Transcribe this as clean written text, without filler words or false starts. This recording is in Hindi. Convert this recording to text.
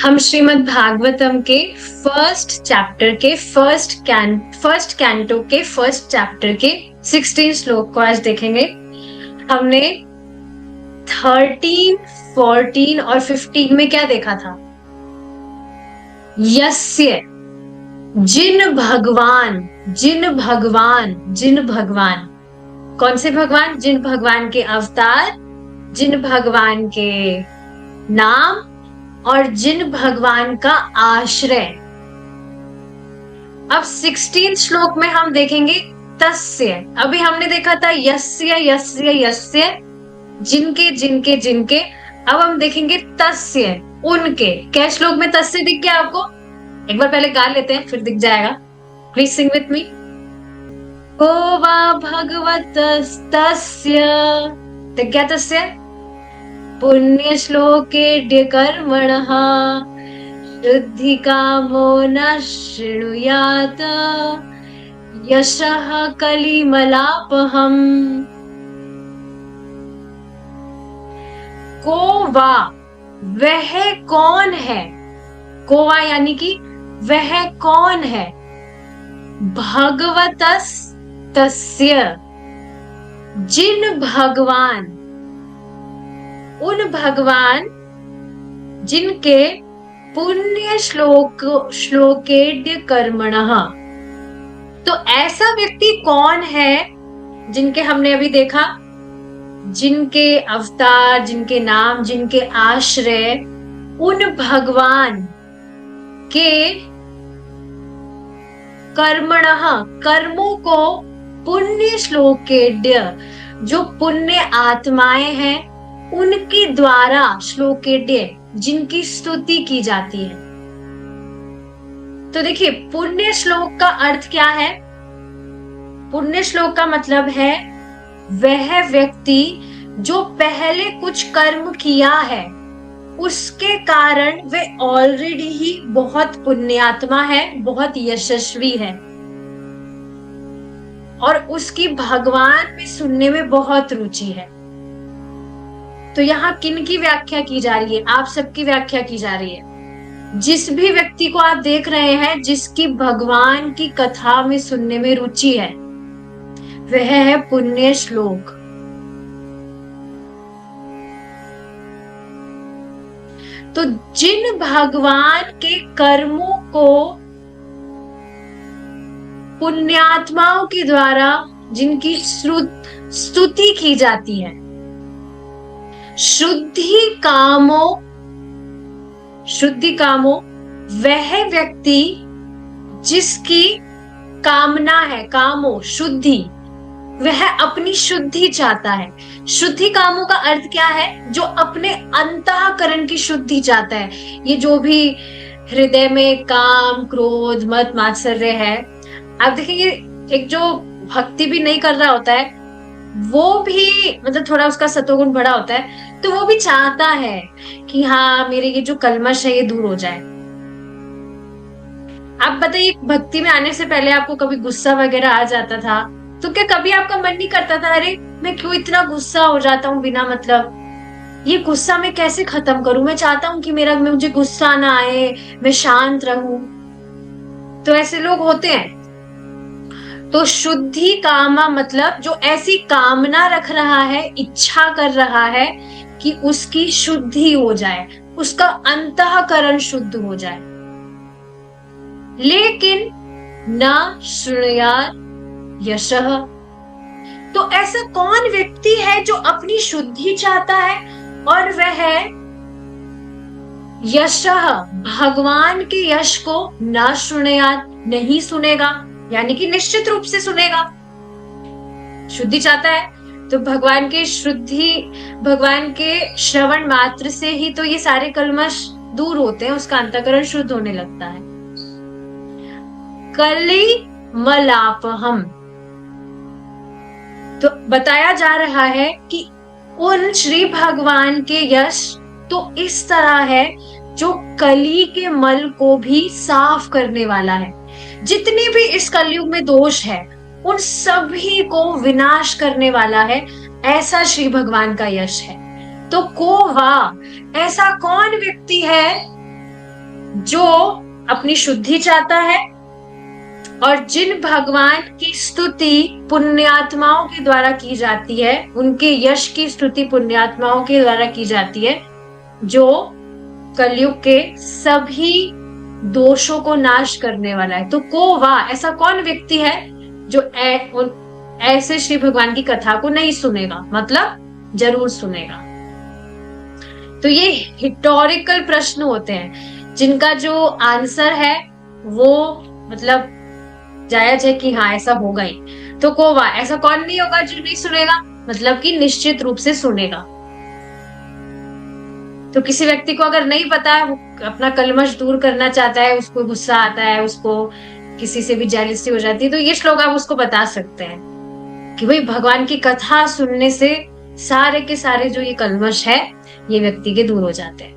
हम श्रीमद् भागवतम के फर्स्ट चैप्टर के फर्स्ट कैंटो के फर्स्ट चैप्टर के 16 श्लोक को आज देखेंगे। हमने 13, 14 और 15 में क्या देखा था? यस्य, जिन भगवान, कौन से भगवान? जिन भगवान के अवतार, जिन भगवान के नाम और जिन भगवान का आश्रय। अब 16 श्लोक में हम देखेंगे तस्य। अभी हमने देखा था यस्य यस्य यस्य, जिनके जिनके जिनके। अब हम देखेंगे तस्य, उनके। क्या श्लोक में तस्य दिख गया आपको? एक बार पहले गा लेते हैं, फिर दिख जाएगा। Please sing with me. को वा भगवतस्तस्य, दिख गया तस्य? पुण्य श्लोके कर्मणः शुद्धि कामो न शृणुयात यशः कलिमलापहम्। को वा, वह कौन है? को वा यानी कि वह कौन है? भगवतस् तस्य, जिन भगवान, उन भगवान जिनके पुण्य श्लोकेड्य कर्मणः। तो ऐसा व्यक्ति कौन है जिनके हमने अभी देखा, जिनके अवतार, जिनके नाम, जिनके आश्रय, उन भगवान के कर्मणः, कर्मों को, पुण्य श्लोकेड्य, जो पुण्य आत्माएं हैं उनके द्वारा, श्लोकेड्य, जिनकी स्तुति की जाती है। तो देखिए, पुण्य श्लोक का अर्थ क्या है? पुण्य श्लोक का मतलब है वह व्यक्ति जो पहले कुछ कर्म किया है, उसके कारण वह ऑलरेडी ही बहुत पुण्यात्मा है, बहुत यशस्वी है और उसकी भगवान में सुनने में बहुत रुचि है। तो यहाँ किन की व्याख्या की जा रही है? आप सबकी व्याख्या की जा रही है। जिस भी व्यक्ति को आप देख रहे हैं जिसकी भगवान की कथा में सुनने में रुचि है, वह है पुण्य श्लोक। तो जिन भगवान के कर्मों को पुण्यात्माओं के द्वारा, जिनकी स्तुति की जाती है, शुद्धि कामो, वह व्यक्ति जिसकी कामना है, कामो शुद्धि, वह अपनी शुद्धि चाहता है। शुद्धि कामों का अर्थ क्या है? जो अपने अंतःकरण की शुद्धि चाहता है। ये जो भी हृदय में काम, क्रोध, मद, मात्सर्य है, आप देखेंगे एक जो भक्ति भी नहीं कर रहा होता है, वो भी मतलब थोड़ा उसका सतोगुण बड़ा होता है, तो वो भी चाहता है कि हाँ, मेरे ये जो कल्मश है ये दूर हो जाए। आप बताइए, भक्ति में आने से पहले आपको कभी गुस्सा वगैरह आ जाता था तो क्या कभी आपका मन नहीं करता था, अरे मैं क्यों इतना गुस्सा हो जाता हूँ बिना मतलब, ये गुस्सा मैं कैसे खत्म करूं? मैं चाहता हूं कि मुझे गुस्सा ना आए, मैं शांत रहूं। तो ऐसे लोग होते हैं। तो शुद्धि कामा मतलब जो ऐसी कामना रख रहा है, इच्छा कर रहा है कि उसकी शुद्धि हो जाए, उसका अंतःकरण शुद्ध हो जाए। लेकिन न शृणुयात् यशः, तो ऐसा कौन व्यक्ति है जो अपनी शुद्धि चाहता है और वह यशः, भगवान के यश को न शृणुयात्, नहीं सुनेगा, यानी कि निश्चित रूप से सुनेगा। शुद्धि चाहता है तो भगवान के श्रवण मात्र से ही तो ये सारे कल्मश दूर होते हैं, उसका अंतःकरण शुद्ध होने लगता है। कलिमलापहम्, तो बताया जा रहा है कि उन श्री भगवान के यश तो इस तरह है जो कली के मल को भी साफ करने वाला है। जितने भी इस कलयुग में दोष है उन सभी को विनाश करने वाला है, ऐसा श्री भगवान का यश है। तो को वा, ऐसा कौन व्यक्ति है जो अपनी शुद्धि चाहता है और जिन भगवान की स्तुति पुण्यात्माओं के द्वारा की जाती है, उनके यश की स्तुति पुण्यात्माओं के द्वारा की जाती है, जो कलयुग के सभी दोषों को नाश करने वाला है। तो को वा, ऐसा कौन व्यक्ति है जो ऐसे श्री भगवान की कथा को नहीं सुनेगा, मतलब जरूर सुनेगा। तो ये हिस्टोरिकल प्रश्न होते हैं जिनका जो आंसर है वो मतलब जायज है कि हाँ ऐसा होगा ही। तो कोवा, ऐसा कौन नहीं होगा जो नहीं सुनेगा, मतलब कि निश्चित रूप से सुनेगा। तो किसी व्यक्ति को अगर नहीं पता है, वो अपना कलमश दूर करना चाहता है, उसको गुस्सा आता है, उसको किसी से भी जेलसी हो जाती है, तो ये श्लोक आप उसको बता सकते हैं कि भाई भगवान की कथा सुनने से सारे के सारे जो ये कलमश है ये व्यक्ति के दूर हो जाते हैं।